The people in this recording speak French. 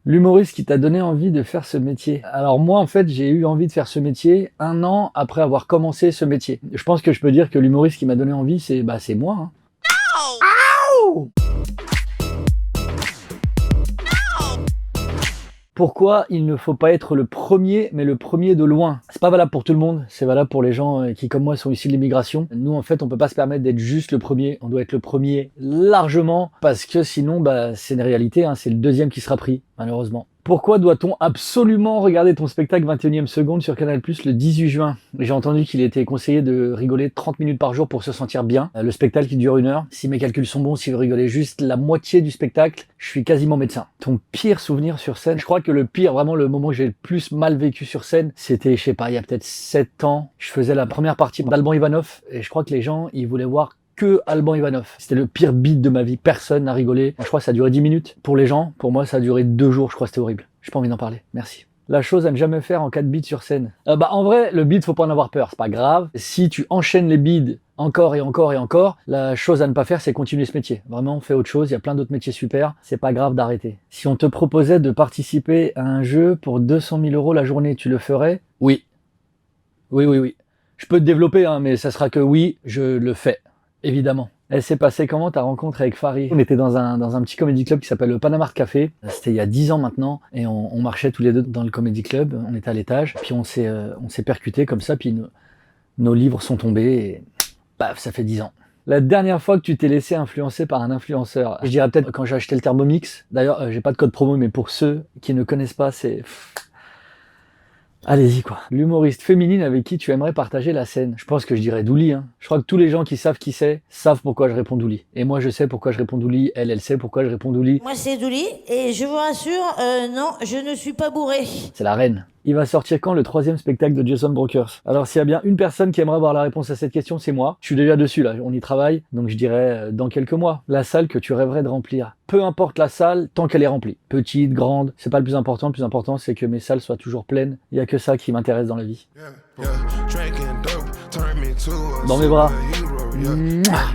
L'humoriste qui t'a donné envie de faire ce métier. Alors moi, en fait, j'ai eu envie de faire ce métier 1 an après avoir commencé ce métier. Je pense que je peux dire que l'humoriste qui m'a donné envie, c'est moi. Hein. Ow! Pourquoi il ne faut pas être le premier, mais le premier de loin? C'est pas valable pour tout le monde, c'est valable pour les gens qui, comme moi, sont issus de l'immigration. Nous, en fait, on peut pas se permettre d'être juste le premier, on doit être le premier largement, parce que sinon, c'est une réalité, hein, c'est le deuxième qui sera pris, malheureusement. Pourquoi doit-on absolument regarder ton spectacle 21e seconde sur Canal+ le 18 juin? J'ai entendu qu'il était conseillé de rigoler 30 minutes par jour pour se sentir bien. Le spectacle qui dure 1 heure. Si mes calculs sont bons, si vous rigolez juste la moitié du spectacle, je suis quasiment médecin. Ton pire souvenir sur scène? Je crois que le pire, vraiment le moment que j'ai le plus mal vécu sur scène, c'était, je sais pas, il y a peut-être 7 ans. Je faisais la première partie d'Alban Ivanov et je crois que les gens, ils voulaient voir que Alban Ivanov. C'était le pire beat de ma vie. Personne n'a rigolé. Je crois que ça a duré 10 minutes. Pour les gens, pour moi, ça a duré 2 jours. Je crois que c'était horrible. J'ai pas envie d'en parler. Merci. La chose à ne jamais faire en cas de bide sur scène. En vrai, le bide, faut pas en avoir peur. C'est pas grave. Si tu enchaînes les bides encore et encore et encore, la chose à ne pas faire, c'est continuer ce métier. Vraiment, fais autre chose. Il y a plein d'autres métiers super. C'est pas grave d'arrêter. Si on te proposait de participer à un jeu pour 200 000 € la journée, tu le ferais? Oui. Oui. Je peux te développer, hein, mais ça sera que oui, je le fais. Évidemment. Elle s'est passée comment ta rencontre avec Farid? On était dans un petit comedy club qui s'appelle le Panama Café. C'était il y a 10 ans maintenant et on marchait tous les deux dans le comedy club. On était à l'étage, puis on s'est percuté comme ça, puis nos livres sont tombés et paf, ça fait 10 ans. La dernière fois que tu t'es laissé influencer par un influenceur, je dirais peut-être quand j'ai acheté le Thermomix. D'ailleurs, j'ai pas de code promo, mais pour ceux qui ne connaissent pas, c'est... Allez-y quoi. L'humoriste féminine avec qui tu aimerais partager la scène. Je pense que je dirais Douli. Hein. Je crois que tous les gens qui savent qui c'est savent pourquoi je réponds Douli. Et moi je sais pourquoi je réponds Douli. Elle sait pourquoi je réponds Douli. Moi c'est Douli et je vous rassure, non, je ne suis pas bourré. C'est la reine. Il va sortir quand le 3e spectacle de Jason Brokers? Alors s'il y a bien une personne qui aimerait avoir la réponse à cette question, c'est moi. Je suis déjà dessus là, on y travaille, donc je dirais dans quelques mois. La salle que tu rêverais de remplir. Peu importe la salle, tant qu'elle est remplie. Petite, grande, c'est pas le plus important c'est que mes salles soient toujours pleines. Il y a que ça qui m'intéresse dans la vie. Dans mes bras. Mouah.